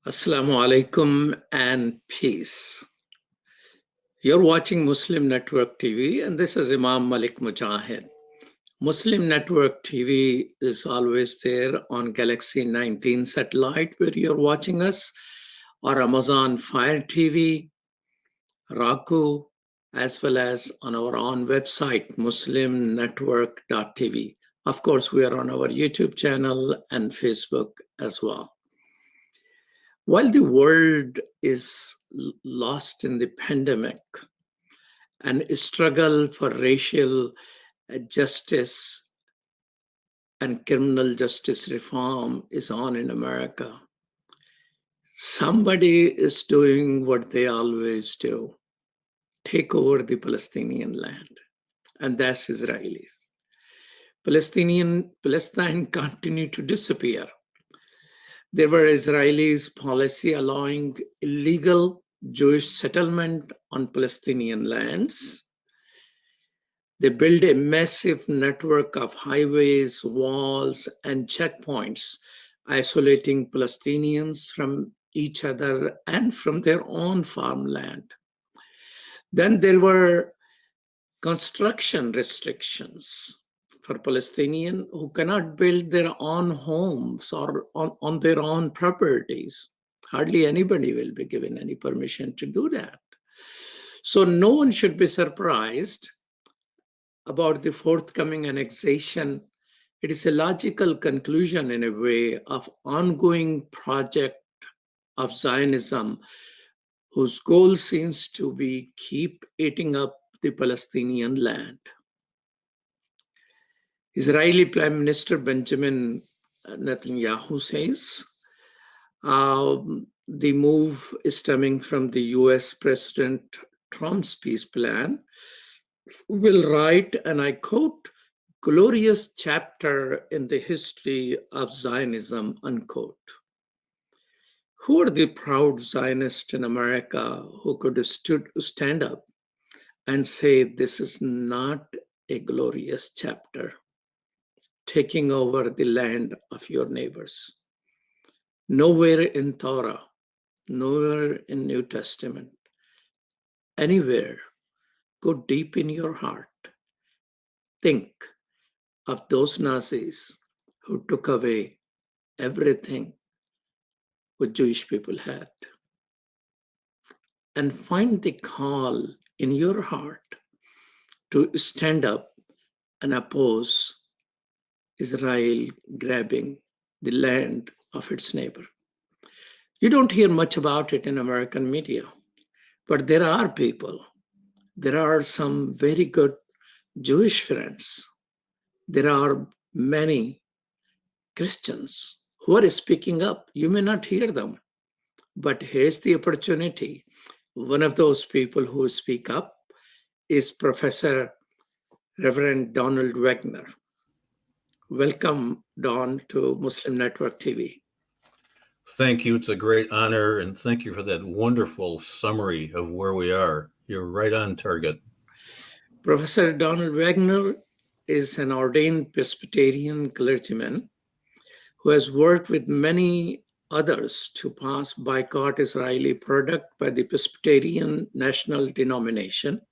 Assalamu alaikum and peace. You're watching Muslim Network TV, and this is Imam Malik Mujahid. Muslim Network TV is always there on Galaxy 19 satellite, where you're watching us, or Amazon Fire TV, Roku, as well as on our own website, muslimnetwork.tv. Of course, we are on our YouTube channel and Facebook as well. While the world is lost in the pandemic and struggle for racial justice and criminal justice reform is on in America, somebody is doing what they always do: take over the Palestinian land, and that's Israelis. Palestine continue to disappear. There were Israelis' policy allowing illegal Jewish settlement on Palestinian lands. They built a massive network of highways, walls, and checkpoints, isolating Palestinians from each other and from their own farmland. Then there were construction restrictions for Palestinians who cannot build their own homes or on their own properties. Hardly anybody will be given any permission to do that. So no one should be surprised about the forthcoming annexation. It is a logical conclusion, in a way, of ongoing project of Zionism, whose goal seems to be keep eating up the Palestinian land. Israeli Prime Minister Benjamin Netanyahu says the move is stemming from the US President Trump's peace plan, will write, and I quote, "glorious chapter in the history of Zionism," unquote. Who are the proud Zionists in America who could stand up and say this is not a glorious chapter? Taking over the land of your neighbors. Nowhere in Torah, nowhere in New Testament, anywhere, go deep in your heart. Think of those Nazis who took away everything what Jewish people had. And find the call in your heart to stand up and oppose Israel grabbing the land of its neighbor. You don't hear much about it in American media, but there are people. There are some very good Jewish friends. There are many Christians who are speaking up. You may not hear them, but here's the opportunity. One of those people who speak up is Professor Reverend Donald Wagner. Welcome, Don, to Muslim Network TV. Thank you. It's a great honor, and thank you for that wonderful summary of where we are. You're right on target. Professor Donald Wagner is an ordained Presbyterian clergyman who has worked with many others to pass boycott Israeli product by the Presbyterian national denomination.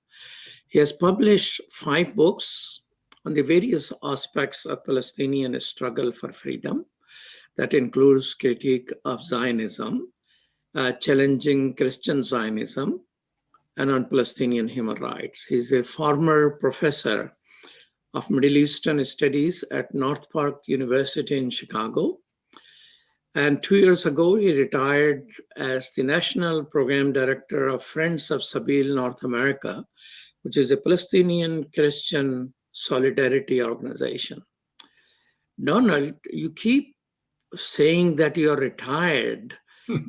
He has published 5 books on the various aspects of Palestinian struggle for freedom. That includes critique of Zionism, challenging Christian Zionism, and on Palestinian human rights. He's a former professor of Middle Eastern Studies at North Park University in Chicago. And 2 years ago, he retired as the National Program Director of Friends of Sabeel North America, which is a Palestinian Christian solidarity organization. Donald, you keep saying that you're retired,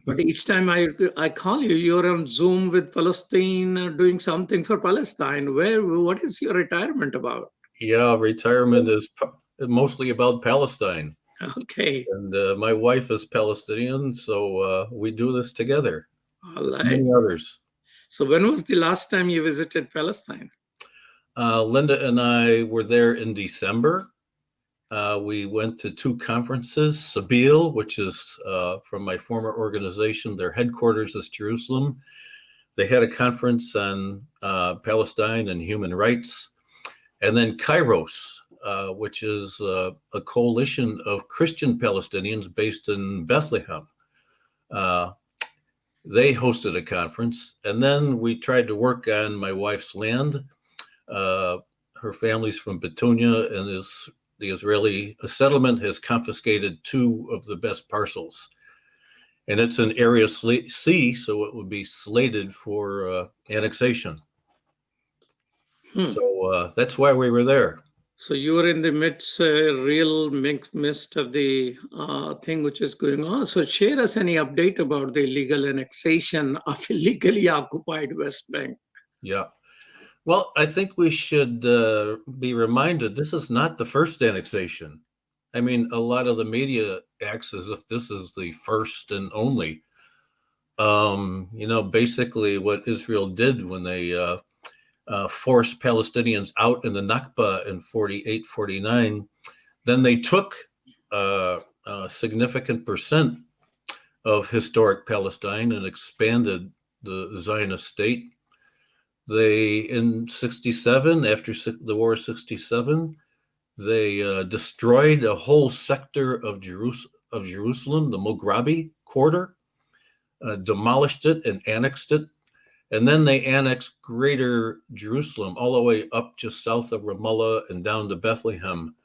but each time I call you, you're on Zoom with Palestine, doing something for Palestine. What is your retirement about? Yeah, retirement is mostly about Palestine. Okay. And my wife is Palestinian, so we do this together. All right. Many others. So when was the last time you visited Palestine? Linda and I were there in December. We went to 2 conferences, Sabeel, which is from my former organization. Their headquarters is Jerusalem. They had a conference on Palestine and human rights. And then Kairos, which is a coalition of Christian Palestinians based in Bethlehem. They hosted a conference. And then we tried to work on my wife's land. Her family's from Petunia, and the Israeli settlement has confiscated 2 of the best parcels. And it's an Area C, so it would be slated for annexation. So that's why we were there. So you were in the real midst of the thing which is going on. So share us any update about the illegal annexation of illegally occupied West Bank. Yeah. Well, I think we should be reminded this is not the first annexation. I mean, a lot of the media acts as if this is the first and only. Basically what Israel did when they forced Palestinians out in the Nakba in 48, 49, then they took a significant percent of historic Palestine and expanded the Zionist state. They, in 67, after the war of 67, they destroyed a whole sector of Jerusalem, the Mughrabi quarter, demolished it and annexed it. And then they annexed greater Jerusalem all the way up just south of Ramallah and down to Bethlehem.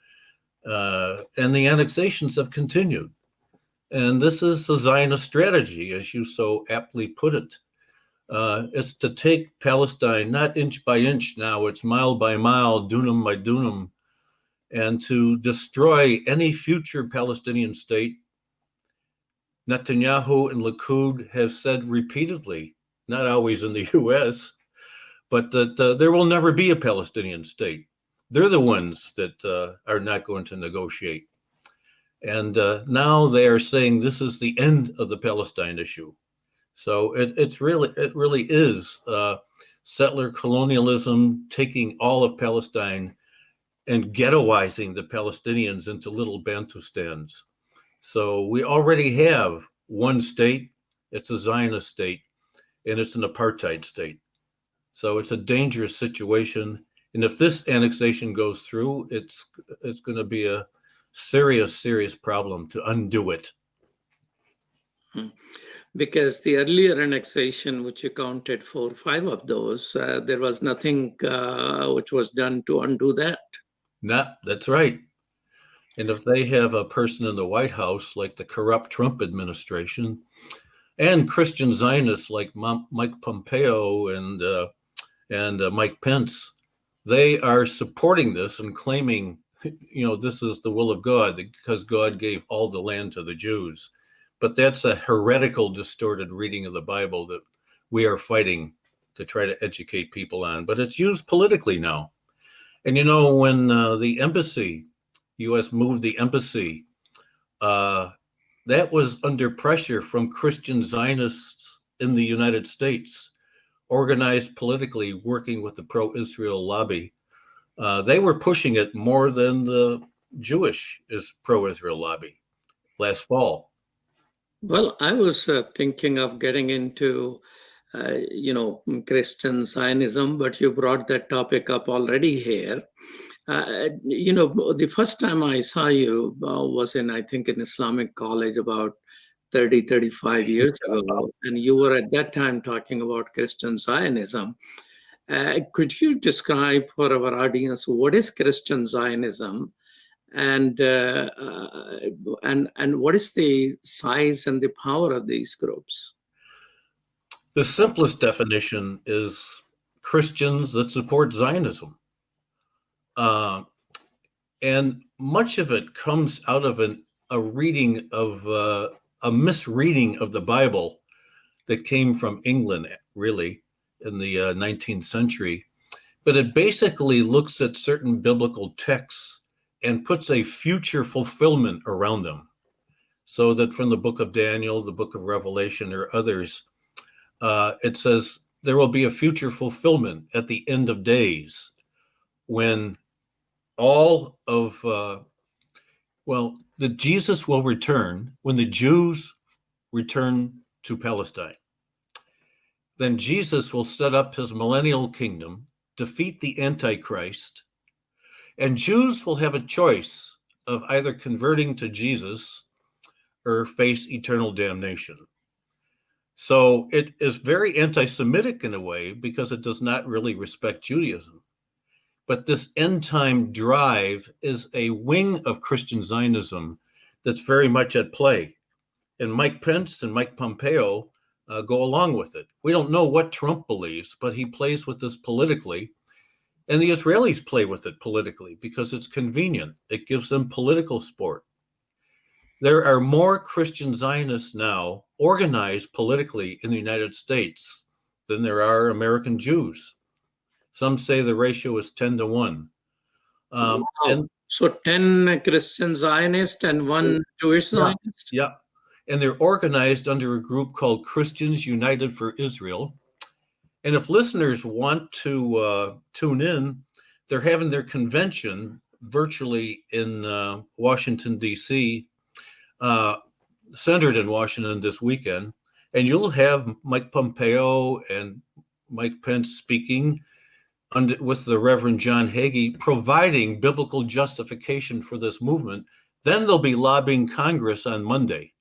And the annexations have continued. And this is the Zionist strategy, as you so aptly put it. It's to take Palestine, not inch by inch now, it's mile by mile, dunam by dunam, and to destroy any future Palestinian state. Netanyahu and Likud have said repeatedly, not always in the US, but that there will never be a Palestinian state. They're the ones that are not going to negotiate. And now they are saying this is the end of the Palestine issue. So it really is settler colonialism taking all of Palestine and ghettoizing the Palestinians into little Bantustans. So we already have one state, it's a Zionist state, and it's an apartheid state. So it's a dangerous situation. And if this annexation goes through, it's going to be a serious problem to undo it. Because the earlier annexation, which accounted for 5 of those, there was nothing which was done to undo that. No, that's right. And if they have a person in the White House like the corrupt Trump administration and Christian Zionists like Mike Pompeo and Mike Pence, they are supporting this and claiming, this is the will of God because God gave all the land to the Jews. But that's a heretical, distorted reading of the Bible that we are fighting to try to educate people on. But it's used politically now. And when the embassy, U.S. moved the embassy, that was under pressure from Christian Zionists in the United States, organized politically, working with the pro-Israel lobby. They were pushing it more than the Jewish pro-Israel lobby last fall. Well, I was thinking of getting into, Christian Zionism, but you brought that topic up already here. The first time I saw you was I think, in Islamic college about 30, 35 years ago. And you were at that time talking about Christian Zionism. Could you describe for our audience what is Christian Zionism? And what is the size and the power of these groups? The simplest definition is Christians that support Zionism. And much of it comes out of a reading of a misreading of the Bible that came from England, really, in the 19th century. But it basically looks at certain biblical texts and puts a future fulfillment around them. So that from the book of Daniel, the book of Revelation, or others, it says there will be a future fulfillment at the end of days when all of Well, that Jesus will return when the Jews return to Palestine. Then Jesus will set up his millennial kingdom, defeat the Antichrist, and Jews will have a choice of either converting to Jesus or face eternal damnation. So it is very anti-Semitic in a way because it does not really respect Judaism. But this end time drive is a wing of Christian Zionism that's very much at play. And Mike Pence and Mike Pompeo go along with it. We don't know what Trump believes, but he plays with this politically. And the Israelis play with it politically because it's convenient. It gives them political sport. There are more Christian Zionists now organized politically in the United States than there are American Jews. Some say the ratio is 10-1. Wow. And So 10 Christian Zionists and one Jewish Zionist? yeah. And they're organized under a group called Christians United for Israel. And if listeners want to tune in, they're having their convention virtually in Washington, D.C., centered in Washington this weekend. And you'll have Mike Pompeo and Mike Pence speaking with the Reverend John Hagee, providing biblical justification for this movement. Then they'll be lobbying Congress on Monday,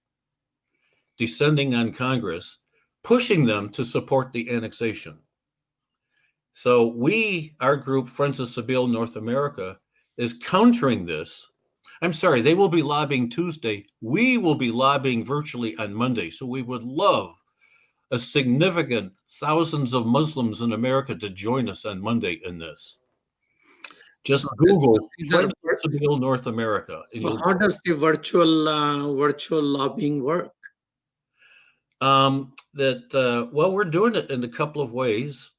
descending on Congress, pushing them to support the annexation. So our group, Friends of Sabeel North America, is countering this. I'm sorry, they will be lobbying Tuesday. We will be lobbying virtually on Monday. So we would love a significant thousands of Muslims in America to join us on Monday in this. Just So Google these Friends of Sabeel North America. how does the virtual lobbying work? Well, we're doing it in a couple of ways.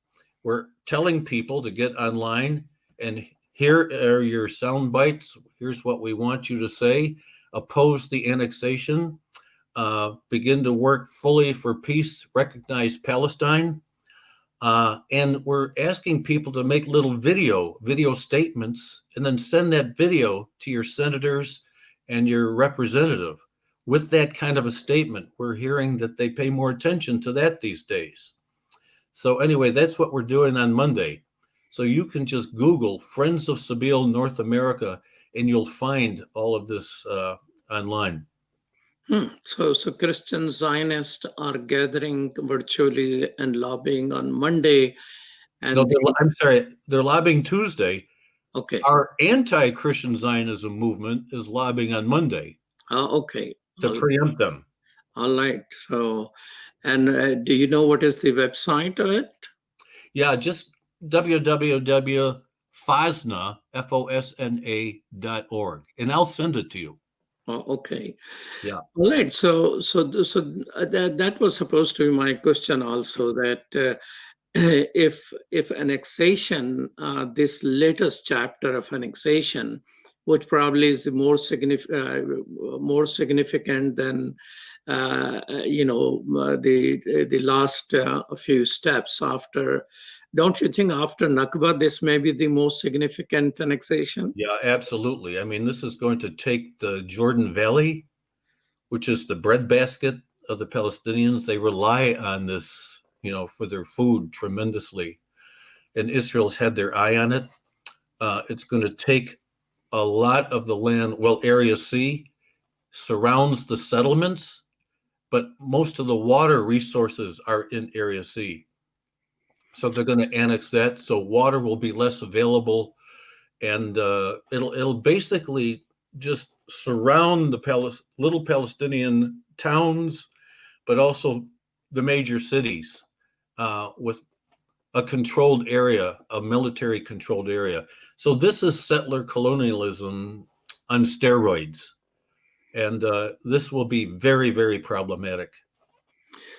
We're telling people to get online and here are your sound bites. Here's what we want you to say. Oppose the annexation. Begin to work fully for peace. Recognize Palestine. And we're asking people to make little video statements and then send that video to your senators and your representative. With that kind of a statement, we're hearing that they pay more attention to that these days. So anyway, that's what we're doing on Monday. So you can just Google Friends of Sabeel North America and you'll find all of this online. So Christian Zionists are gathering virtually and lobbying on Monday. And No, I'm sorry, they're lobbying Tuesday. Okay. Our anti-Christian Zionism movement is lobbying on Monday. Okay. To preempt them. All right. So, and do you know what is the website of it? Yeah, just www.fosna, FOSNA.org, and I'll send it to you. Oh, okay. Yeah. All right. So that was supposed to be my question also, that if annexation, this latest chapter of annexation, which probably is more significant than the last few steps after. Don't you think after Nakba this may be the most significant annexation? Yeah, absolutely. I mean, this is going to take the Jordan Valley, which is the breadbasket of the Palestinians. They rely on this, for their food tremendously, and Israel's had their eye on it. It's going to take a lot of the land. Well, Area C surrounds the settlements, but most of the water resources are in Area C. So they're going to annex that. So water will be less available, and it'll basically just surround the little Palestinian towns, but also the major cities with a controlled area, a military controlled area. So this is settler colonialism on steroids. And this will be very, very problematic.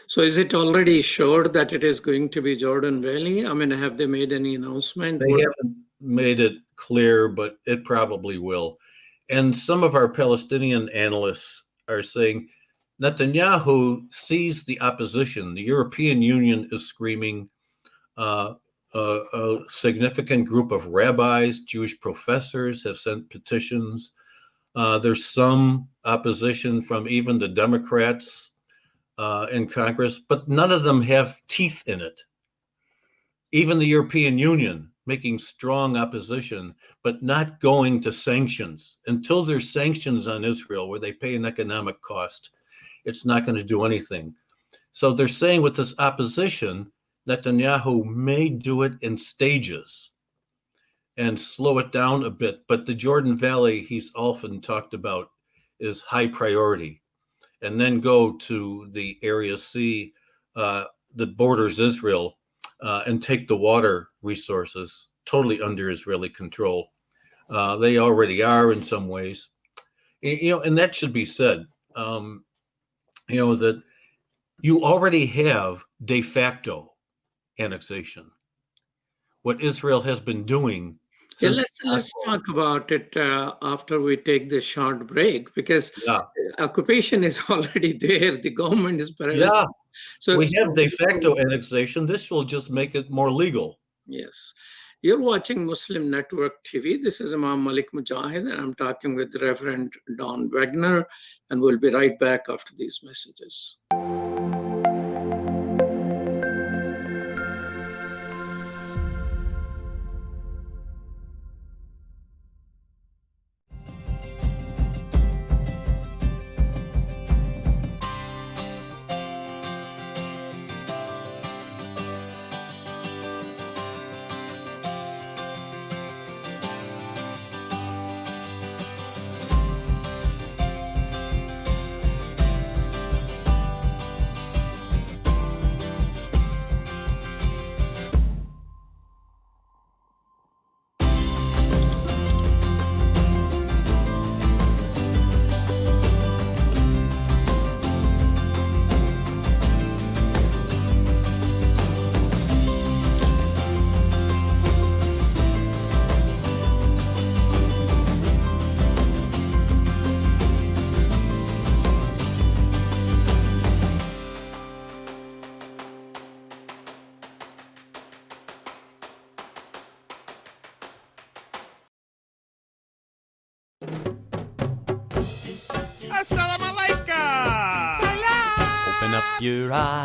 So is it already sure that it is going to be Jordan Valley? I mean, have they made any announcement? They haven't made it clear, but it probably will. And some of our Palestinian analysts are saying Netanyahu sees the opposition. The European Union is screaming. A significant group of rabbis, Jewish professors have sent petitions. There's some opposition from even the Democrats in Congress, but none of them have teeth in it. Even the European Union making strong opposition, but not going to sanctions. Until there's sanctions on Israel where they pay an economic cost, it's not going to do anything. So they're saying with this opposition, Netanyahu may do it in stages and slow it down a bit. But the Jordan Valley, he's often talked about, is high priority. And then go to the Area C, that borders Israel, and take the water resources totally under Israeli control. They already are in some ways. And that should be said, that you already have de facto annexation. What Israel has been doing. Let's talk about it after we take this short break, because occupation is already there. The government is paralyzed. Yeah. So we have de facto annexation. This will just make it more legal. Yes. You're watching Muslim Network TV. This is Imam Malik Mujahid, and I'm talking with Reverend Don Wagner, and we'll be right back after these messages.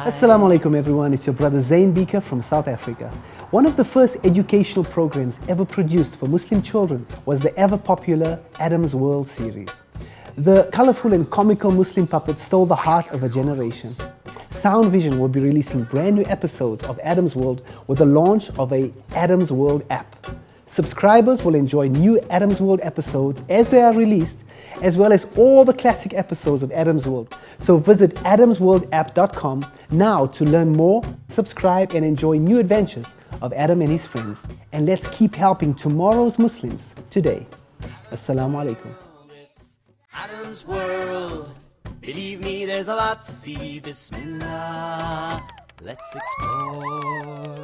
Assalamu alaikum everyone, it's your brother Zain Bika from South Africa. One of the first educational programs ever produced for Muslim children was the ever popular Adam's World series. The colorful and comical Muslim puppets stole the heart of a generation. Sound Vision will be releasing brand new episodes of Adam's World with the launch of a Adam's World app. Subscribers will enjoy new Adam's World episodes as they are released, as well as all the classic episodes of Adam's World. So visit adamsworldapp.com now to learn more, subscribe, and enjoy new adventures of Adam and his friends. And let's keep helping tomorrow's Muslims today. Assalamu alaikum. It's Adam's World. Believe me, there's a lot to see. Bismillah, let's explore.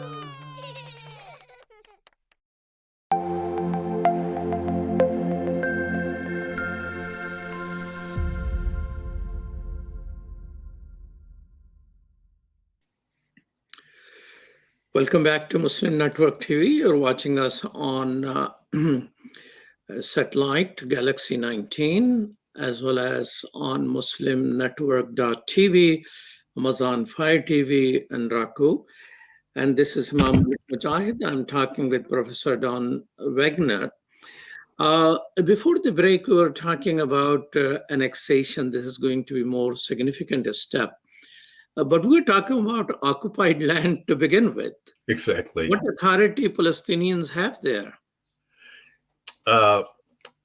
Welcome back to Muslim Network TV. You're watching us on satellite Galaxy 19, as well as on muslimnetwork.tv, Amazon Fire TV, and Roku. And this is Imam Mujahid. I'm talking with Professor Don Wagner. Before the break, we were talking about annexation. This is going to be more significant a step. But we're talking about occupied land to begin with. Exactly. What authority Palestinians have there?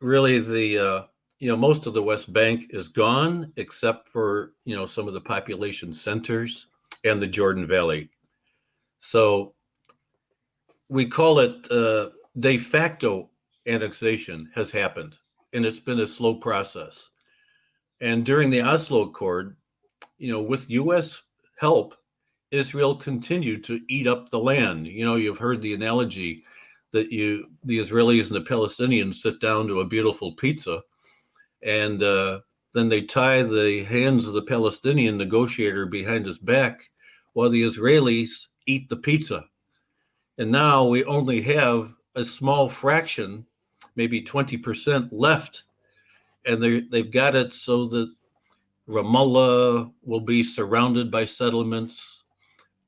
Really, the most of the West Bank is gone, except for some of the population centers and the Jordan Valley. So we call it de facto annexation has happened, and it's been a slow process. And during the Oslo Accord, with U.S. help, Israel continued to eat up the land. You've heard the analogy that the Israelis and the Palestinians sit down to a beautiful pizza, and then they tie the hands of the Palestinian negotiator behind his back while the Israelis eat the pizza. And now we only have a small fraction, maybe 20% left and they've got it so that Ramallah will be surrounded by settlements.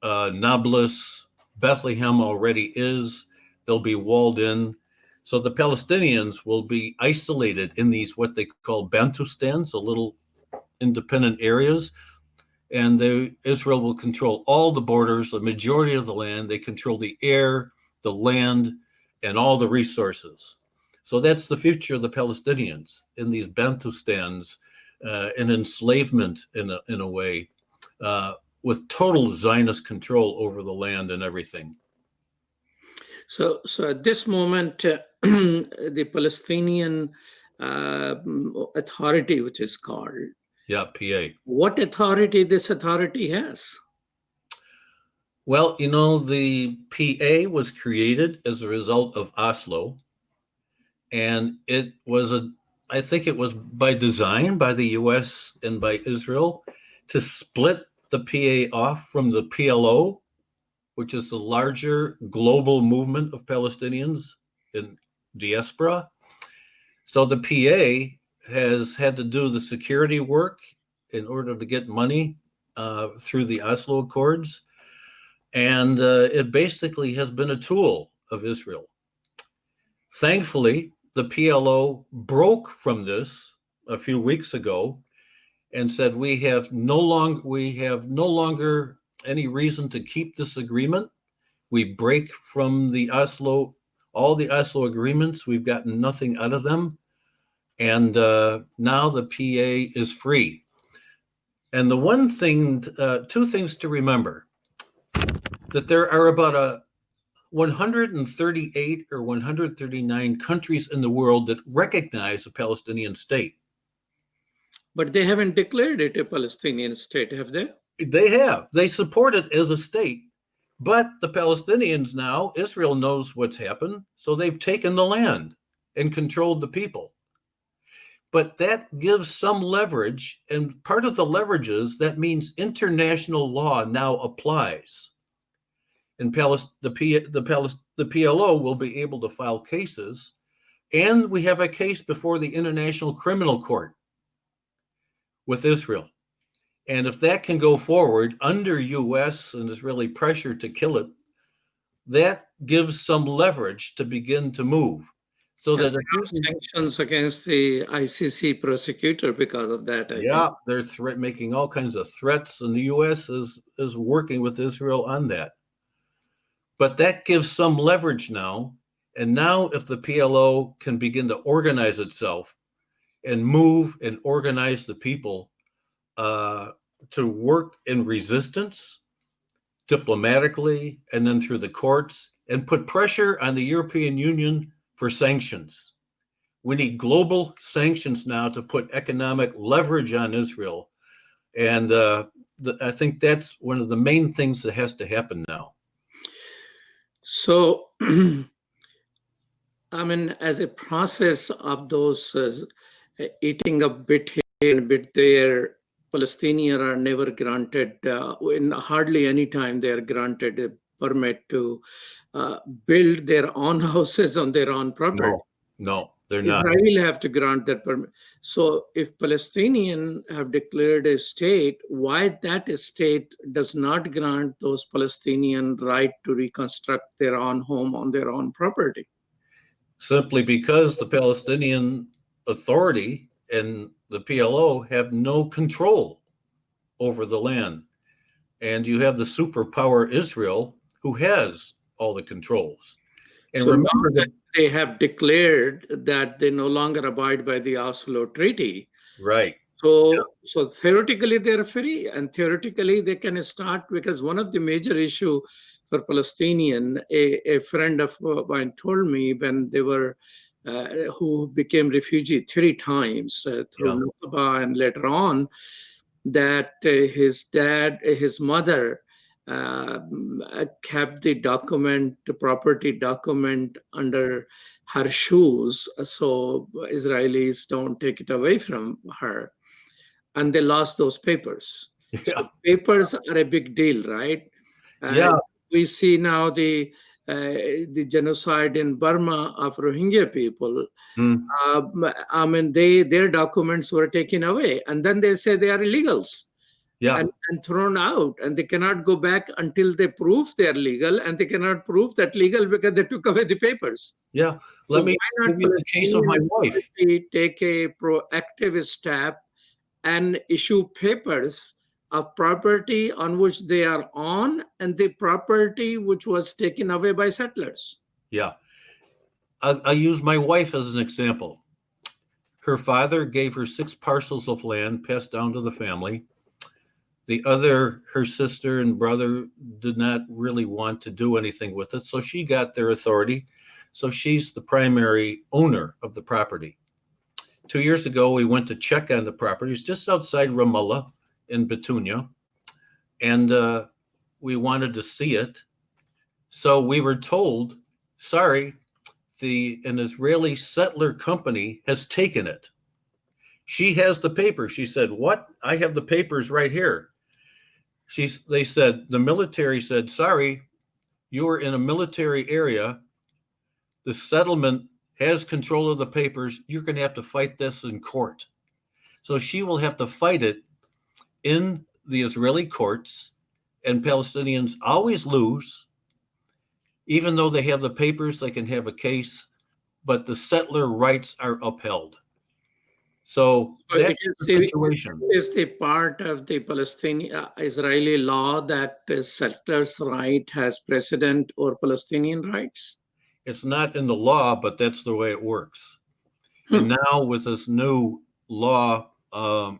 Nablus, Bethlehem already is. They'll be walled in. So the Palestinians will be isolated in these what they call Bantustans, the little independent areas. And Israel will control all the borders, the majority of the land. They control the air, the land, and all the resources. So that's the future of the Palestinians in these Bantustans, in enslavement in a way, with total Zionist control over the land and everything. So at this moment, the Palestinian authority, which is called, PA. what authority this authority has? Well, the PA was created as a result of Oslo, and I think it was by design by the US and by Israel to split the PA off from the PLO, which is the larger global movement of Palestinians in diaspora. So the PA has had to do the security work in order to get money through the Oslo Accords. And it basically has been a tool of Israel. Thankfully, the PLO broke from this a few weeks ago and said, we have no longer any reason to keep this agreement. We break from all the Oslo agreements. We've gotten nothing out of them. And now the PA is free. And the two things to remember, that there are about 138 or 139 countries in the world that recognize a Palestinian state. But they haven't declared it a Palestinian state, have they? They have. They support it as a state. But the Palestinians now, Israel knows what's happened, so they've taken the land and controlled the people. But that gives some leverage, and part of the leverage is that means international law now applies. And the PLO will be able to file cases, and we have a case before the International Criminal Court with Israel. And if that can go forward under US and Israeli pressure to kill it, that gives some leverage to begin to move. So that sanctions against the ICC prosecutor because of that. I think. They're making all kinds of threats, and the US is working with Israel on that. But that gives some leverage now. And now if the PLO can begin to organize itself and move and organize the people to work in resistance diplomatically and then through the courts and put pressure on the European Union for sanctions. We need global sanctions now to put economic leverage on Israel. And I think that's one of the main things that has to happen now. So, I mean, as a process of those eating a bit here and a bit there, Palestinians are never granted, in hardly any time they are granted a permit to build their own houses on their own property. No, they're not. Israel have to grant that permit. So if Palestinians have declared a state, why that state does not grant those Palestinian right to reconstruct their own home on their own property? Simply because the Palestinian Authority and the PLO have no control over the land. And you have the superpower Israel who has all the controls. And so remember that they have declared that they no longer abide by the Oslo Treaty. Right. So theoretically they're free, and theoretically they can start, because one of the major issue for Palestinian, a friend of mine told me when they were, who became refugee 3 times through Nakba and later on, that his mother kept the property document under her shoes, so Israelis don't take it away from her. And they lost those papers. So papers are a big deal, right? We see now the the genocide in Burma of Rohingya people. Mm, I mean, their documents were taken away, and then they say they are illegals yeah, and thrown out, and they cannot go back until they prove they are legal, and they cannot prove that legal because they took away the papers. yeah. So Let me why give not you the case of my Palestinian wife. Authority take a proactive step and issue papers of property on which they are on and the property which was taken away by settlers? Yeah, I use my wife as an example. Her father gave her 6 parcels of land passed down to the family. The other, her sister and brother, did not really want to do anything with it, so she got their authority. So she's the primary owner of the property. 2 years ago, we went to check on the properties just outside Ramallah in Bitunia, and we wanted to see it. So we were told, sorry, an Israeli settler company has taken it. She has the paper. She said, what? I have the papers right here. They said, the military said, sorry, you are in a military area. The settlement has control of the papers. You're going to have to fight this in court. So she will have to fight it in the Israeli courts, and Palestinians always lose. Even though they have the papers, they can have a case, but the settler rights are upheld. So that's the situation. Is the part of the Palestinian Israeli law that settlers' right has precedent over Palestinian rights? It's not in the law, but that's the way it works. And now with this new law, that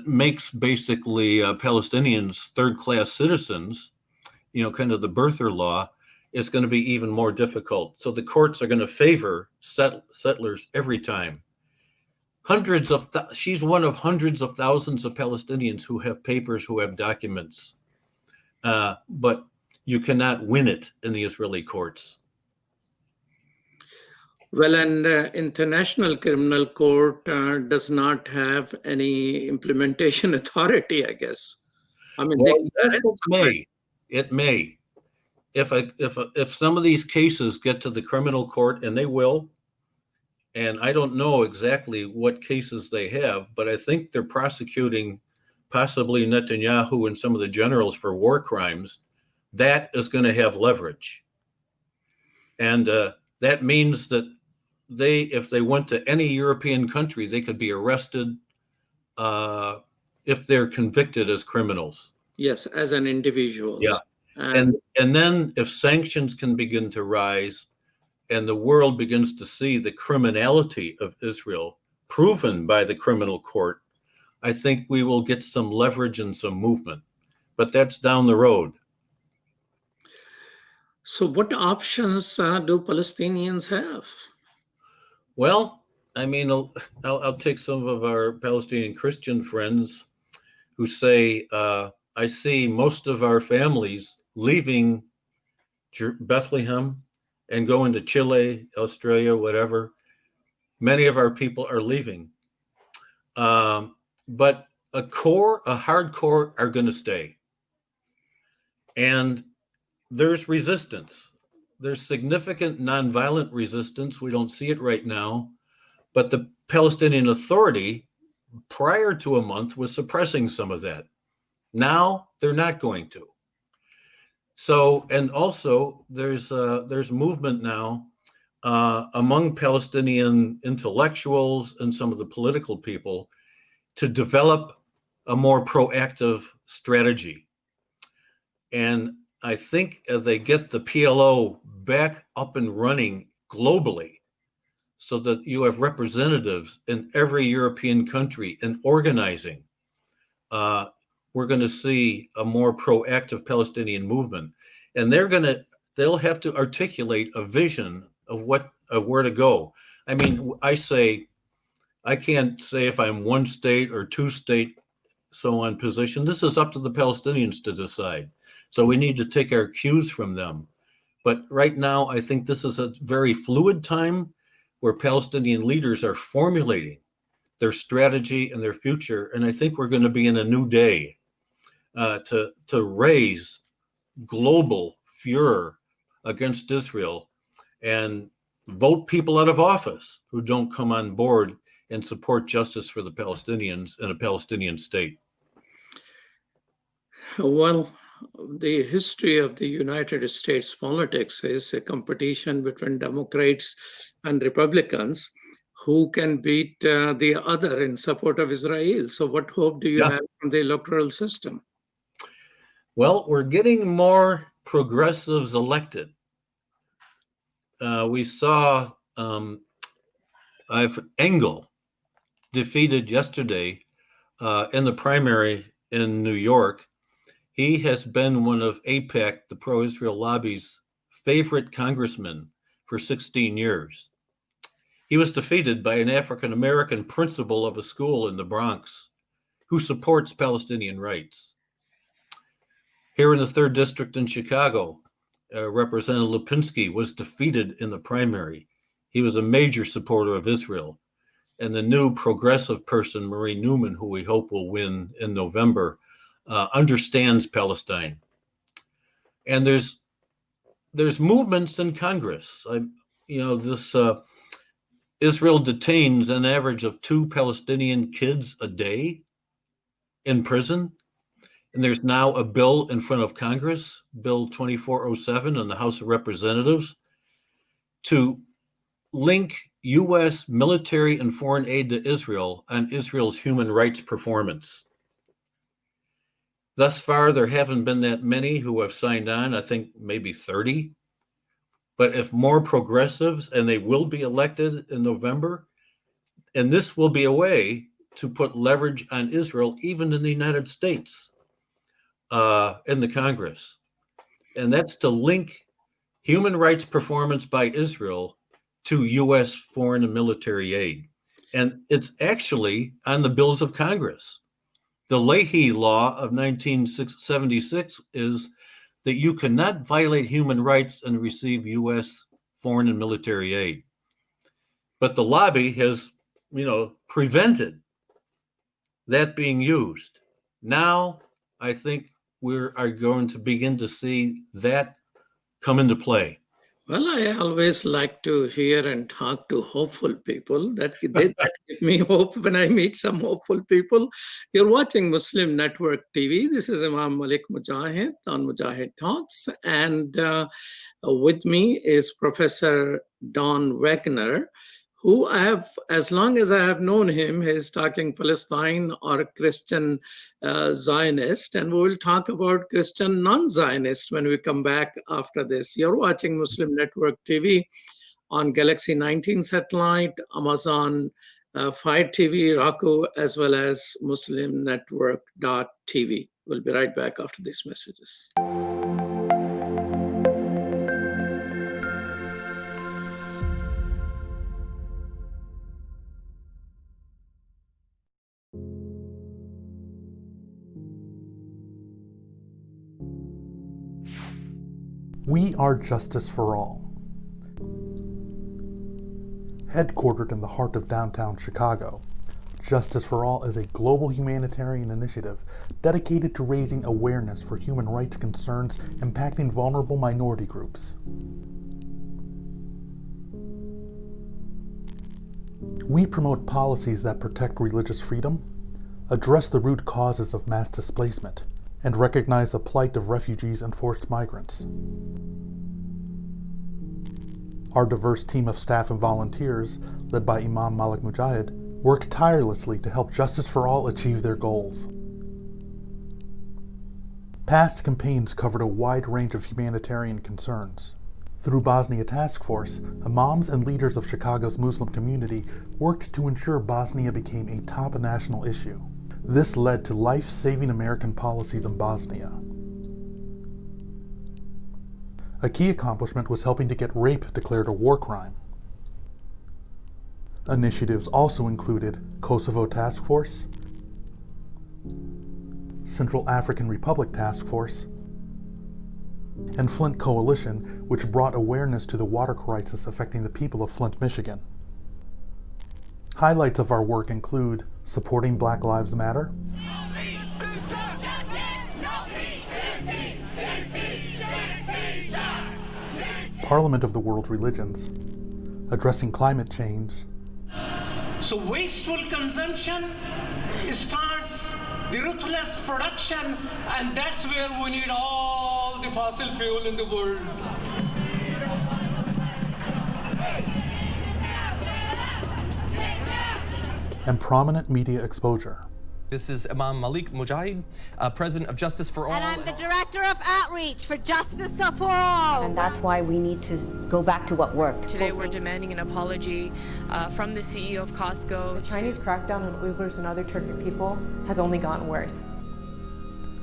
makes basically Palestinians third-class citizens, kind of the birther law, is going to be even more difficult. So the courts are going to favor settlers every time. She's one of hundreds of thousands of Palestinians who have papers, who have documents, but you cannot win it in the Israeli courts. Well, and International Criminal Court does not have any implementation authority, I guess. I mean, well, it may. If some of these cases get to the criminal court, and they will, and I don't know exactly what cases they have, but I think they're prosecuting possibly Netanyahu and some of the generals for war crimes, that is going to have leverage. And that means that if they went to any European country, they could be arrested if they're convicted as criminals. Yes, as an individual. Yeah. And then if sanctions can begin to rise and the world begins to see the criminality of Israel proven by the criminal court, I think we will get some leverage and some movement. But that's down the road. So what options do Palestinians have? Well, I mean, I'll take some of our Palestinian Christian friends who say, I see most of our families leaving Bethlehem and going to Chile, Australia, whatever. Many of our people are leaving. But a hardcore are going to stay. And there's resistance. There's significant nonviolent resistance. We don't see it right now. But the Palestinian Authority, prior to a month, was suppressing some of that. Now they're not going to. So, and also there's movement now among Palestinian intellectuals and some of the political people to develop a more proactive strategy. And I think as they get the PLO back up and running globally, so that you have representatives in every European country and organizing, we're going to see a more proactive Palestinian movement. And they'll have to articulate a vision of where to go. I mean, I can't say if I'm one state or two state so on position. This is up to the Palestinians to decide. So we need to take our cues from them. But right now, I think this is a very fluid time where Palestinian leaders are formulating their strategy and their future. And I think we're going to be in a new day to raise global furor against Israel and vote people out of office who don't come on board and support justice for the Palestinians in a Palestinian state. Well, the history of the United States politics is a competition between Democrats and Republicans who can beat the other in support of Israel. So what hope do you have from the electoral system? Well, we're getting more progressives elected. We saw Engel defeated yesterday in the primary in New York. He has been one of AIPAC, the pro-Israel lobby's favorite congressmen for 16 years. He was defeated by an African-American principal of a school in the Bronx who supports Palestinian rights. Here in the 3rd District in Chicago, Representative Lipinski was defeated in the primary. He was a major supporter of Israel. And the new progressive person, Marie Newman, who we hope will win in November, understands Palestine. And there's movements in Congress. Israel detains an average of 2 Palestinian kids a day in prison. And there's now a bill in front of Congress, Bill 2407 in the House of Representatives, to link U.S. military and foreign aid to Israel on Israel's human rights performance. Thus far, there haven't been that many who have signed on, I think maybe 30. But if more progressives, and they will be elected in November, and this will be a way to put leverage on Israel, even in the United States, in the Congress. And that's to link human rights performance by Israel to U.S. foreign and military aid. And it's actually on the bills of Congress. The Leahy Law of 1976 is that you cannot violate human rights and receive U.S. foreign and military aid. But the lobby has, prevented that being used. Now, I think we are going to begin to see that come into play. Well, I always like to hear and talk to hopeful people. That give me hope when I meet some hopeful people. You're watching Muslim Network TV. This is Imam Malik Mujahid on Mujahid Talks. And with me is Professor Don Wagner, who I have, as long as I have known him, he's talking Palestine or Christian Zionist, and we will talk about Christian non-Zionist when we come back after this. You're watching Muslim Network TV on Galaxy 19 satellite, Amazon Fire TV, Roku, as well as muslimnetwork.tv. We'll be right back after these messages. We are Justice for All. Headquartered in the heart of downtown Chicago, Justice for All is a global humanitarian initiative dedicated to raising awareness for human rights concerns impacting vulnerable minority groups. We promote policies that protect religious freedom, address the root causes of mass displacement, and recognize the plight of refugees and forced migrants. Our diverse team of staff and volunteers, led by Imam Malik Mujahid, work tirelessly to help Justice for All achieve their goals. Past campaigns covered a wide range of humanitarian concerns. Through Bosnia Task Force, imams and leaders of Chicago's Muslim community worked to ensure Bosnia became a top national issue. This led to life-saving American policies in Bosnia. A key accomplishment was helping to get rape declared a war crime. Initiatives also included Kosovo Task Force, Central African Republic Task Force, and Flint Coalition, which brought awareness to the water crisis affecting the people of Flint, Michigan. Highlights of our work include supporting Black Lives Matter, Parliament of the World Religions, addressing climate change. So wasteful consumption starts the ruthless production, and that's where we need all the fossil fuel in the world. And prominent media exposure. This is Imam Malik Mujahid, President of Justice for All. And I'm the Director of Outreach for Justice for All. And that's why we need to go back to what worked. Today we're demanding an apology from the CEO of Costco. The Chinese crackdown on Uyghurs and other Turkic people has only gotten worse.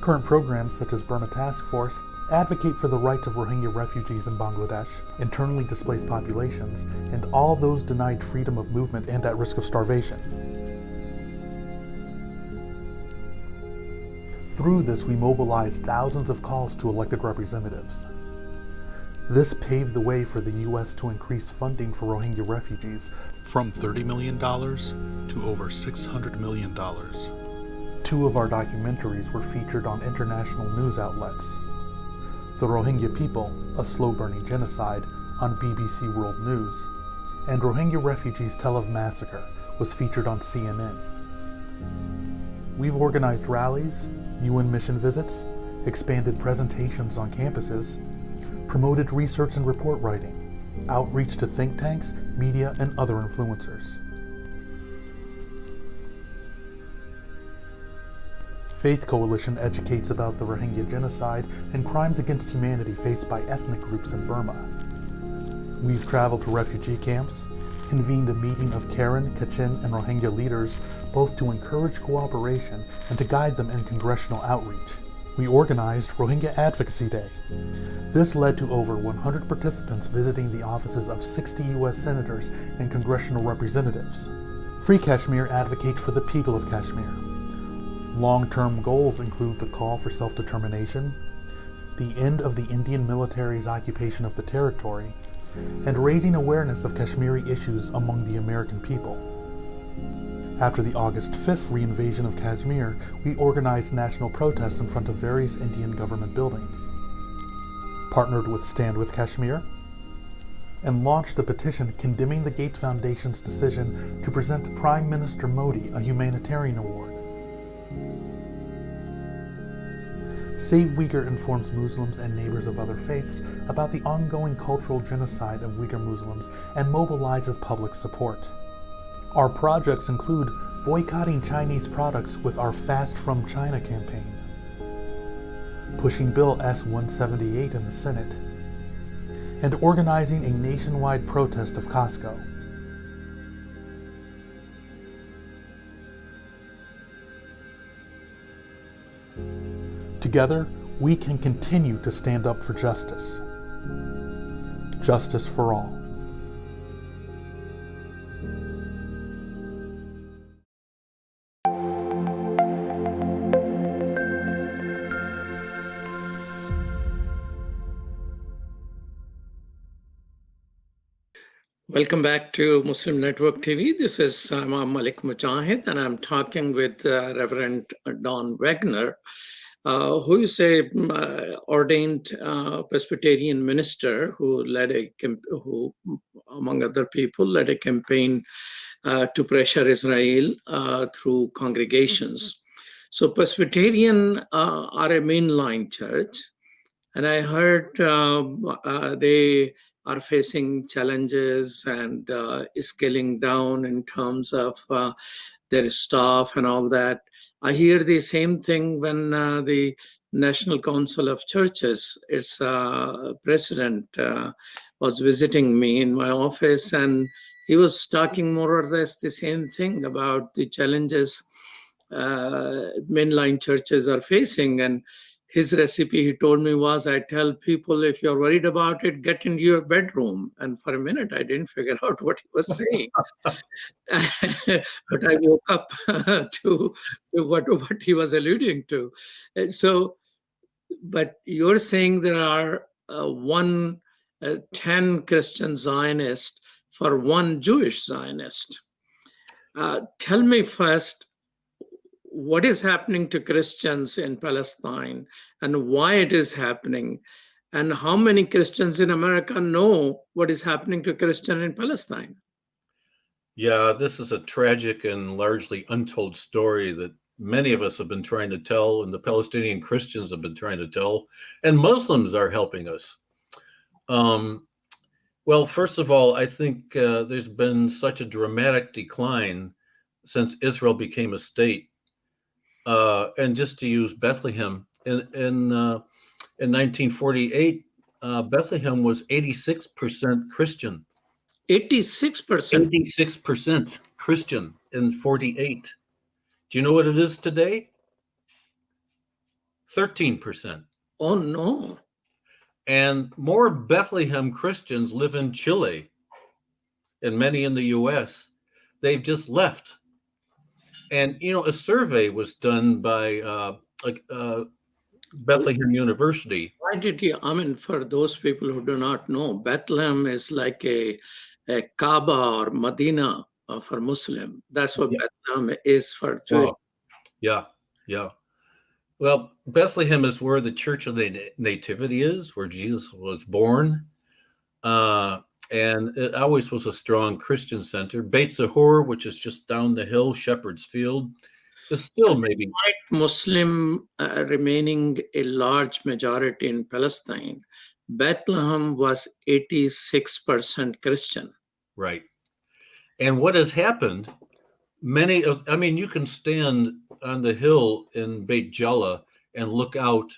Current programs such as Burma Task Force advocate for the rights of Rohingya refugees in Bangladesh, internally displaced populations, and all those denied freedom of movement and at risk of starvation. Through this, we mobilized thousands of calls to elected representatives. This paved the way for the U.S. to increase funding for Rohingya refugees from $30 million to over $600 million. 2 of our documentaries were featured on international news outlets. The Rohingya People, a slow-burning genocide, on BBC World News, and Rohingya Refugees Tell of Massacre was featured on CNN. We've organized rallies, UN mission visits, expanded presentations on campuses, promoted research and report writing, outreach to think tanks, media, and other influencers. Faith Coalition educates about the Rohingya genocide and crimes against humanity faced by ethnic groups in Burma. We've traveled to refugee camps, convened a meeting of Karen, Kachin, and Rohingya leaders, both to encourage cooperation and to guide them in congressional outreach. We organized Rohingya Advocacy Day. This led to over 100 participants visiting the offices of 60 U.S. senators and congressional representatives. Free Kashmir advocates for the people of Kashmir. Long-term goals include the call for self-determination, the end of the Indian military's occupation of the territory, and raising awareness of Kashmiri issues among the American people. After the August 5th reinvasion of Kashmir, we organized national protests in front of various Indian government buildings, partnered with Stand with Kashmir, and launched a petition condemning the Gates Foundation's decision to present Prime Minister Modi a humanitarian award. Save Uyghur informs Muslims and neighbors of other faiths about the ongoing cultural genocide of Uyghur Muslims and mobilizes public support. Our projects include boycotting Chinese products with our Fast from China campaign, pushing Bill S-178 in the Senate, and organizing a nationwide protest of Costco. Together, we can continue to stand up for justice. Justice for all. Welcome back to Muslim Network TV. This is Imam Malik Mujahid, and I'm talking with Reverend Don Wagner, who is a ordained Presbyterian minister who among other people, led a campaign to pressure Israel through congregations. So Presbyterian are a mainline church, and I heard they are facing challenges and scaling down in terms of their staff and all that. I hear the same thing when the National Council of Churches, its president, was visiting me in my office, and he was talking more or less the same thing about the challenges mainline churches are facing. And his recipe, he told me, was, I tell people, if you're worried about it, get into your bedroom. And for a minute, I didn't figure out what he was saying. But I woke up to what he was alluding to. But you're saying there are 10 Christian Zionists for one Jewish Zionist. Tell me first, what is happening to Christians in Palestine and why it is happening? And how many Christians in America know what is happening to Christians in Palestine? Yeah, this is a tragic and largely untold story that many of us have been trying to tell, and the Palestinian Christians have been trying to tell, and Muslims are helping us. Well, first of all, I think there's been such a dramatic decline since Israel became a state. And just to use Bethlehem, in 1948, Bethlehem was 86% Christian. 86%. 86% Christian in 48. Do you know what it is today? 13%. Oh, no. And more Bethlehem Christians live in Chile and many in the US. They've just left. And, you know, a survey was done by Bethlehem University. Why did you, I mean, for those people who do not know, Bethlehem is like a Kaaba or Medina for Muslim. That's what Bethlehem is for Jewish. Oh, yeah. Well, Bethlehem is where the Church of the Nativity is, where Jesus was born. And it always was a strong Christian center. Beit Zahor, which is just down the hill, Shepherd's Field, is still maybe Muslim remaining a large majority in Palestine. Bethlehem was 86% Christian. Right. And what has happened, you can stand on the hill in Beit Jala and look out,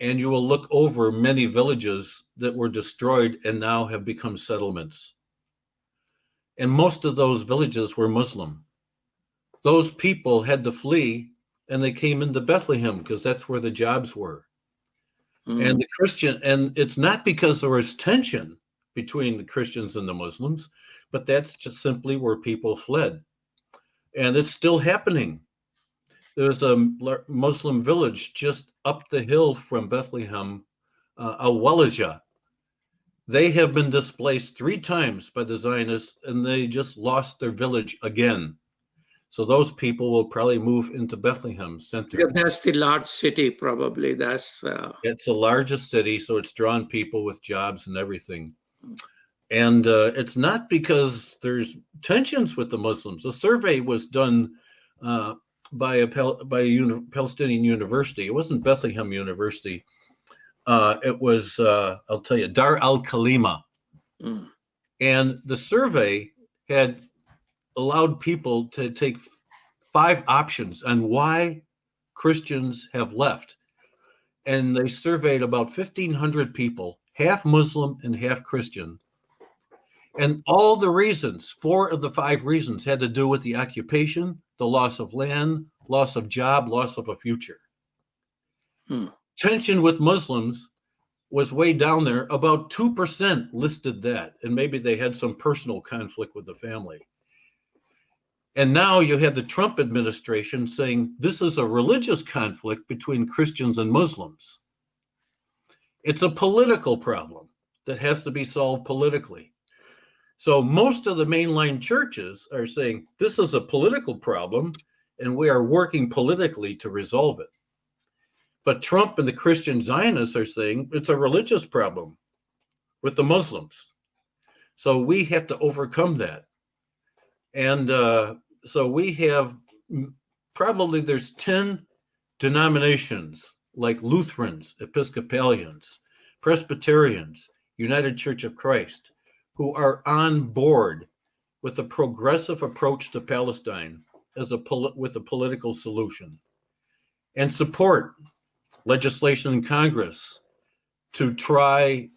and you will look over many villages that were destroyed and now have become settlements. And most of those villages were Muslim. Those people had to flee, and they came into Bethlehem because that's where the jobs were. And the Christian, and it's not because there was tension between the Christians and the Muslims, but that's just simply where people fled. And it's still happening. There's a Muslim village just up the hill from Bethlehem, Awalija. They have been displaced 3 times by the Zionists, and they just lost their village again. So those people will probably move into Bethlehem Center. Yeah, that's the large city, probably. That's it's the largest city, so it's drawn people with jobs and everything. And it's not because there's tensions with the Muslims. A survey was done by a Palestinian university. It wasn't Bethlehem University. It was, I'll tell you, Dar al-Kalima. And the survey had allowed people to take 5 options on why Christians have left. And they surveyed about 1,500 people, half Muslim and half Christian. And all the reasons, 4 of the 5 reasons, had to do with the occupation, the loss of land, loss of job, loss of a future. Tension with Muslims was way down there. About 2% listed that, and maybe they had some personal conflict with the family. And now you had the Trump administration saying this is a religious conflict between Christians and Muslims. It's a political problem that has to be solved politically. So most of the mainline churches are saying this is a political problem and we are working politically to resolve it. But Trump and the Christian Zionists are saying it's a religious problem with the Muslims. So we have to overcome that. And so we have probably there's 10 denominations like Lutherans, Episcopalians, Presbyterians, United Church of Christ, who are on board with a progressive approach to Palestine as with a political solution, and support legislation in Congress to try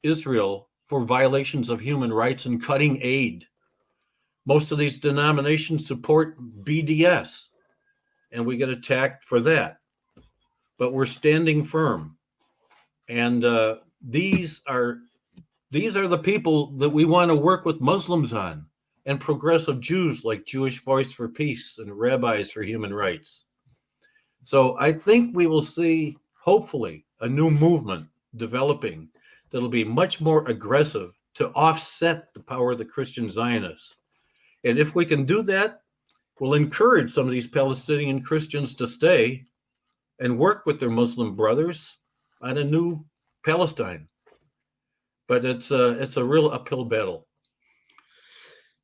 Israel for violations of human rights and cutting aid. Most of these denominations support BDS, and we get attacked for that. But we're standing firm. And these are the people that we want to work with Muslims on, and progressive Jews like Jewish Voice for Peace and Rabbis for Human Rights. So I think we will see, hopefully, a new movement developing that'll be much more aggressive to offset the power of the Christian Zionists. And if we can do that, we'll encourage some of these Palestinian Christians to stay, and work with their Muslim brothers on a new Palestine. But it's a real uphill battle.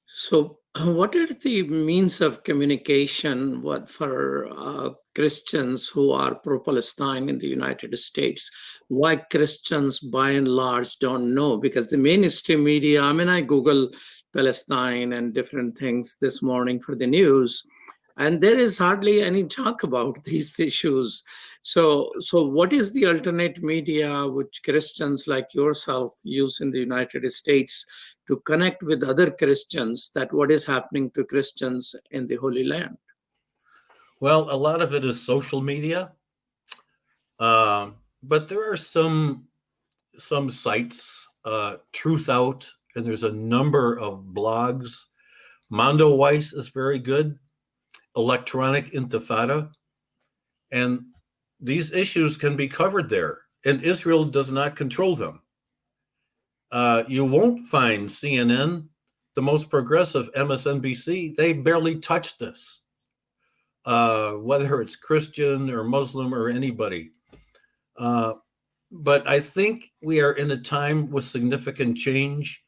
So, what are the means of communication for Christians who are pro-Palestine in the United States? Why Christians, by and large, don't know? Because the mainstream media, I mean, I Google Palestine and different things this morning for the news, and there is hardly any talk about these issues. So what is the alternate media which Christians like yourself use in the United States to connect with other Christians that what is happening to Christians in the Holy Land? Well, a lot of it is social media, but there are some sites, Truth Out, and there's a number of blogs. Mondo Weiss is very good. Electronic Intifada, and these issues can be covered there, and Israel does not control them. You won't find CNN, the most progressive MSNBC, they barely touch this, whether it's Christian or Muslim or anybody. But I think we are in a time with significant change,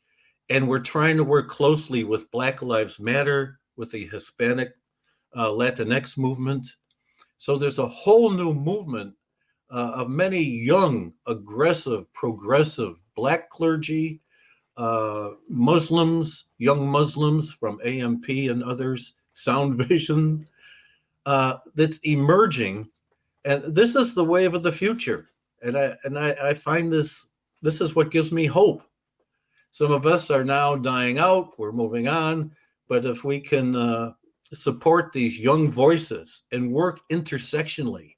and we're trying to work closely with Black Lives Matter, with the Hispanic Latinx movement. So there's a whole new movement of many young, aggressive, progressive Black clergy, Muslims, young Muslims from AMP and others, Sound Vision, that's emerging. And this is the wave of the future. And I find this is what gives me hope. Some of us are now dying out, we're moving on, but if we can support these young voices and work intersectionally,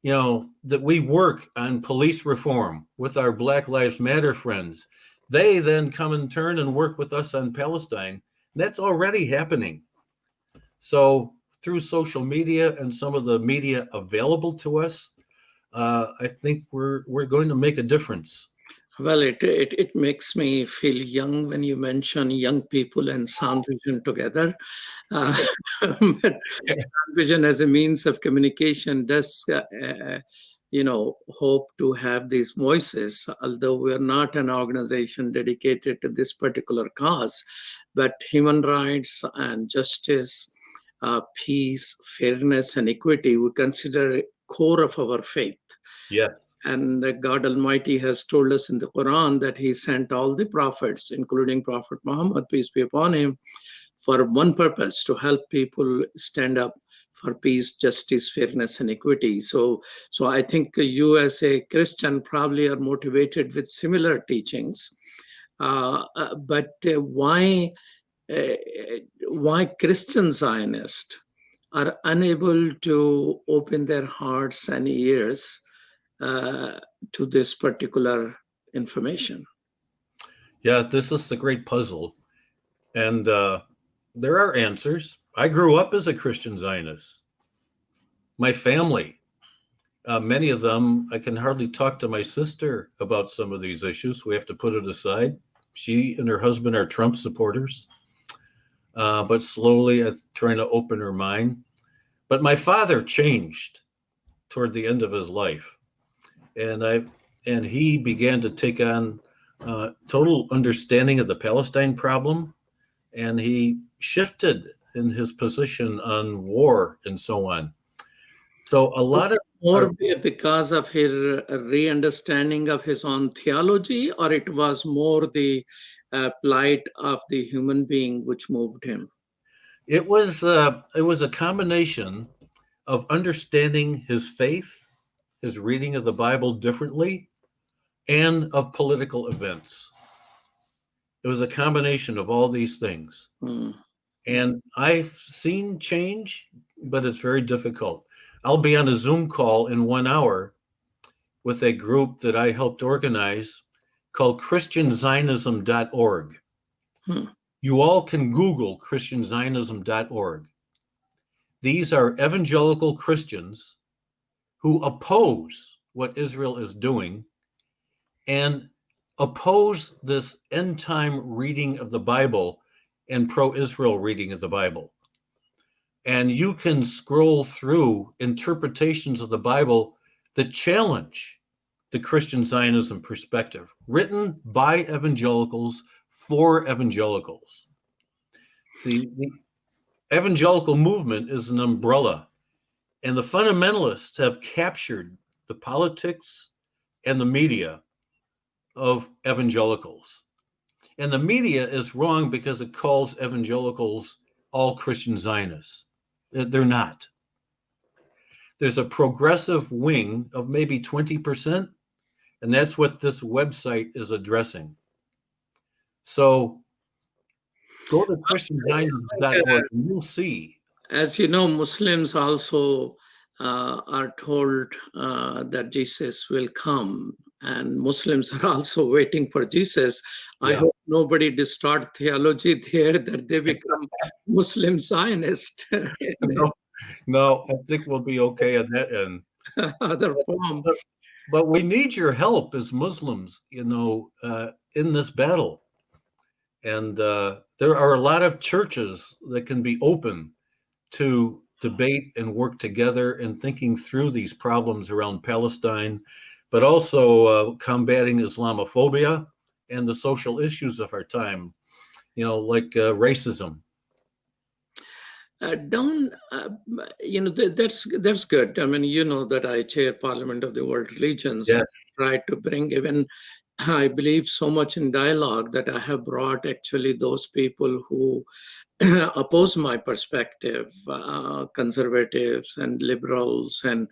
that we work on police reform with our Black Lives Matter friends. They then come in turn and work with us on Palestine. That's already happening. So through social media and some of the media available to us, I think we're going to make a difference. Well, it makes me feel young when you mention young people and Sound Vision together. But Sound Vision as a means of communication does, hope to have these voices, although we are not an organization dedicated to this particular cause. But human rights and justice, peace, fairness, and equity, we consider core of our faith. Yeah. And God Almighty has told us in the Quran that He sent all the prophets, including Prophet Muhammad, peace be upon him, for one purpose, to help people stand up for peace, justice, fairness, and equity. So I think you as a Christian probably are motivated with similar teachings. But why Christian Zionists are unable to open their hearts and ears to this particular information? Yeah, this is the great puzzle. And there are answers. I grew up as a Christian Zionist. My family, many of them, I can hardly talk to my sister about some of these issues. We have to put it aside. She and her husband are Trump supporters, but slowly I'm trying to open her mind. But my father changed toward the end of his life. And he began to take on total understanding of the Palestine problem, and he shifted in his position on war and so on. So a lot of more because of his re-understanding of his own theology, or it was more the plight of the human being which moved him? It was a combination of understanding his faith, his reading of the Bible differently, and of political events. It was a combination of all these things. And I've seen change, but it's very difficult. I'll be on a Zoom call in 1 hour with a group that I helped organize called ChristianZionism.org. You all can Google ChristianZionism.org. These are evangelical Christians who oppose what Israel is doing and oppose this end-time reading of the Bible and pro-Israel reading of the Bible. and you can scroll through interpretations of the Bible that challenge the Christian Zionism perspective, written by evangelicals for evangelicals. See, the evangelical movement is an umbrella, and the fundamentalists have captured the politics and the media of evangelicals. And the media is wrong because it calls evangelicals all Christian Zionists. They're not. There's a progressive wing of maybe 20%, and that's what this website is addressing. So go to christianzionism.org and you'll see. As you know, Muslims also are told that Jesus will come, and Muslims are also waiting for Jesus. I hope nobody distort theology there that they become Muslim Zionist. No, I think we'll be okay on that end. Other form. But we need your help as Muslims, in this battle. And there are a lot of churches that can be open to debate and work together in thinking through these problems around Palestine, but also combating Islamophobia and the social issues of our time, like racism. Don, that's good. I mean, you know that I chair Parliament of the World Religions. Yes. Try to bring even, I believe so much in dialogue that I have brought actually those people who oppose my perspective, conservatives and liberals, and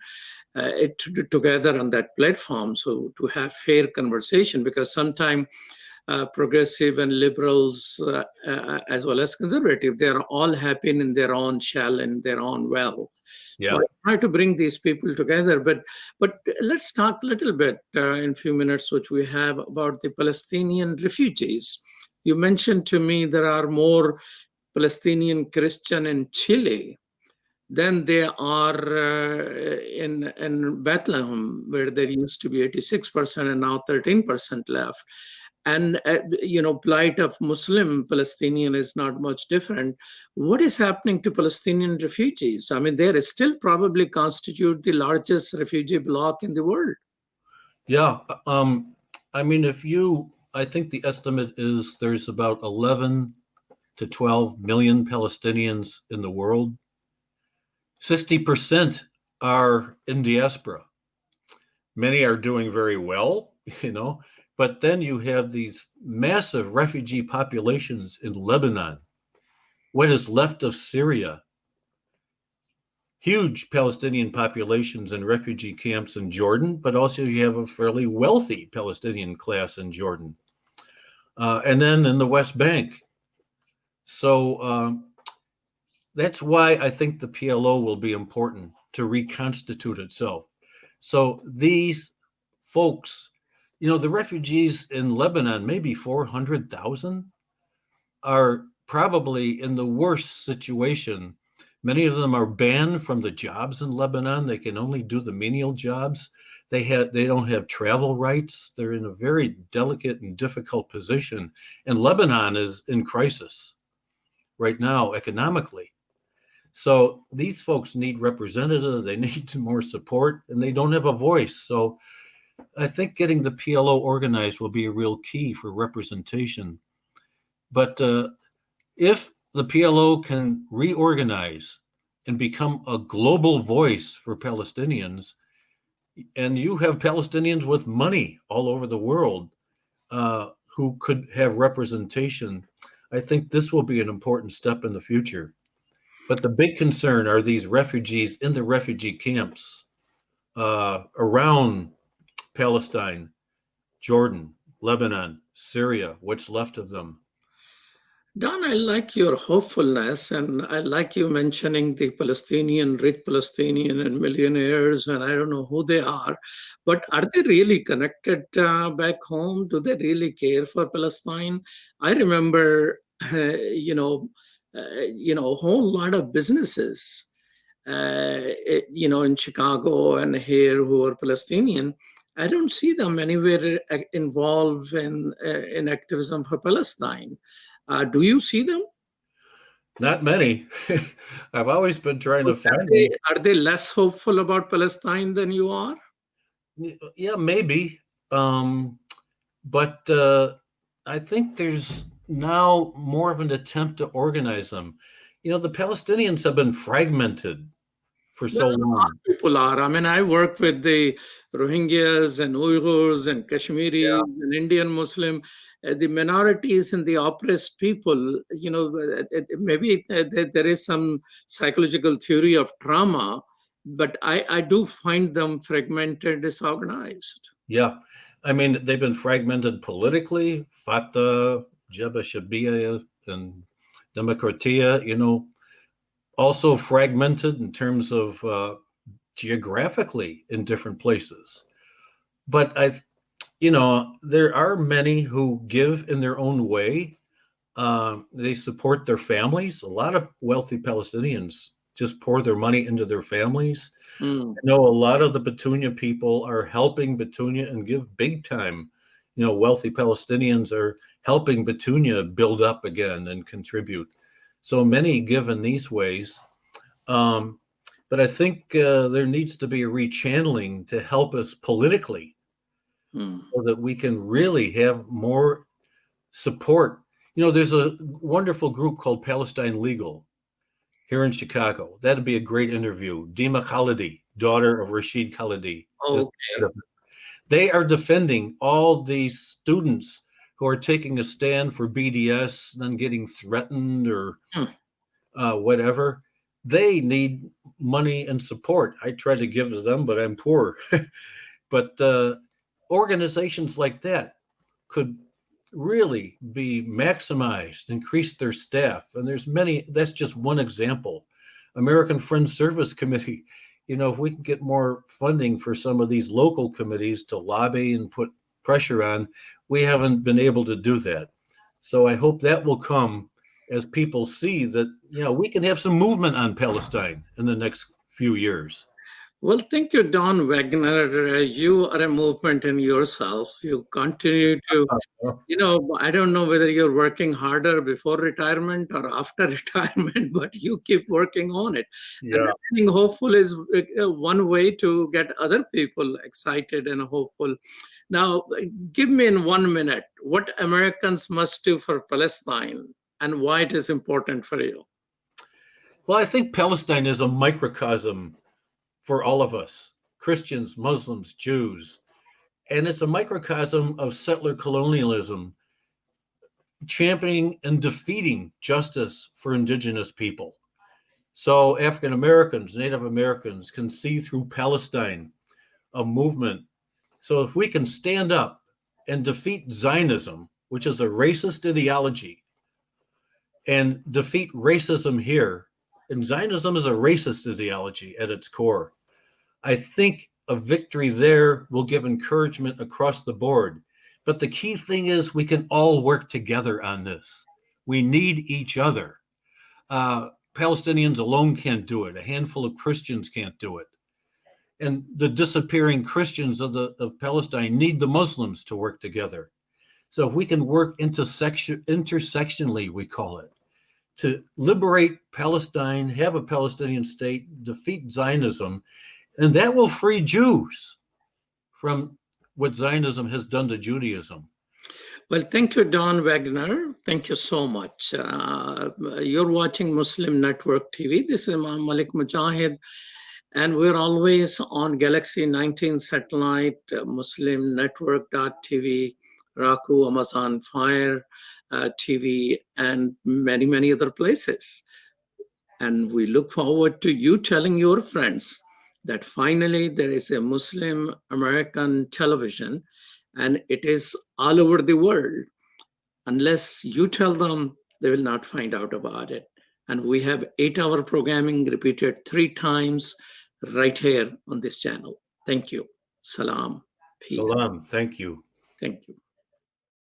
together on that platform. So to have fair conversation, because sometimes progressive and liberals, as well as conservative, they're all happy in their own shell and their own well. Yeah. So I try to bring these people together. But let's talk a little bit in a few minutes, which we have, about the Palestinian refugees. You mentioned to me there are more Palestinian Christian in Chile than there are in Bethlehem, where there used to be 86% and now 13% left. And, plight of Muslim Palestinian is not much different. What is happening to Palestinian refugees? I mean, they still probably constitute the largest refugee bloc in the world. Yeah. I mean, I think the estimate is there's about 11 to 12 million Palestinians in the world. 60% are in diaspora. Many are doing very well, but then you have these massive refugee populations in Lebanon, what is left of Syria, huge Palestinian populations in refugee camps in Jordan, but also you have a fairly wealthy Palestinian class in Jordan, and then in the West Bank. So that's why I think the PLO will be important to reconstitute itself. So these folks, the refugees in Lebanon, maybe 400,000, are probably in the worst situation. Many of them are banned from the jobs in Lebanon. They can only do the menial jobs. They don't have travel rights. They're in a very delicate and difficult position. And Lebanon is in crisis right now economically. So these folks need representatives, they need more support, and they don't have a voice. So I think getting the PLO organized will be a real key for representation. But if the PLO can reorganize and become a global voice for Palestinians, and you have Palestinians with money all over the world who could have representation, I think this will be an important step in the future. But the big concern are these refugees in the refugee camps around Palestine, Jordan, Lebanon, Syria, what's left of them. Don, I like your hopefulness, and I like you mentioning the rich Palestinian and millionaires, and I don't know who they are, but are they really connected back home? Do they really care for Palestine? I remember, a whole lot of businesses, in Chicago and here who are Palestinian. I don't see them anywhere involved in activism for Palestine. Do you see them? Not many. I've always been trying to find them. Are they less hopeful about Palestine than you are? Yeah, maybe. But I think there's now more of an attempt to organize them. You know, the Palestinians have been fragmented for so long. People are. I mean, I work with the Rohingyas and Uyghurs and Kashmiris and Indian Muslim, the minorities and the oppressed people. You know, maybe there is some psychological theory of trauma, but I do find them fragmented, disorganized. Yeah. I mean, they've been fragmented politically, Fatah, Jabhat Shabiya, and Demokratia, you know, also fragmented in terms of geographically in different places. But you know, there are many who give in their own way. They support their families. A lot of wealthy Palestinians just pour their money into their families. I know a lot of the Petunia people are helping Petunia and give big time. You know, wealthy Palestinians are helping Petunia build up again and contribute. So many give in these ways. But I think there needs to be a rechanneling to help us politically so that we can really have more support. You know, there's a wonderful group called Palestine Legal here in Chicago. That'd be a great interview. Dima Khalidi, daughter of Rashid Khalidi. They are defending all these students who are taking a stand for BDS, then getting threatened or whatever. They need money and support. I try to give to them, but I'm poor. But organizations like that could really be maximized, increase their staff. And there's many, that's just one example. American Friends Service Committee, you know, if we can get more funding for some of these local committees to lobby and put pressure on, we haven't been able to do that. So I hope that will come as people see that, you know, we can have some movement on Palestine in the next few years. Well, thank you, Don Wagner. You are a movement in yourself. You continue to, you know, I don't know whether you're working harder before retirement or after retirement, but you keep working on it. Yeah. And remaining hopeful is one way to get other people excited and hopeful. Now, give me in 1 minute what Americans must do for Palestine and why it is important for you. Well, I think Palestine is a microcosm for all of us, Christians, Muslims, Jews. And it's a microcosm of settler colonialism, championing and defeating justice for indigenous people. So African Americans, Native Americans can see through Palestine a movement. So if we can stand up and defeat Zionism, which is a racist ideology, and defeat racism here, and Zionism is a racist ideology at its core, I think a victory there will give encouragement across the board. But the key thing is we can all work together on this. We need each other. Palestinians alone can't do it. A handful of Christians can't do it. And the disappearing Christians of Palestine need the Muslims to work together. So if we can work intersectionally, we call it, to liberate Palestine, have a Palestinian state, defeat Zionism, and that will free Jews from what Zionism has done to Judaism. Well, thank you, Don Wagner. Thank you so much. You're watching Muslim Network TV. This is Imam Malik Mujahid, and we're always on Galaxy 19 satellite, Muslim Network.tv, Raku, Amazon Fire TV, and many, many other places. And we look forward to you telling your friends that finally there is a Muslim American television and it is all over the world. Unless you tell them, they will not find out about it. And we have 8-hour programming repeated 3 times right here on this channel. Thank you. Salam. Peace. Salam. Thank you. Thank you.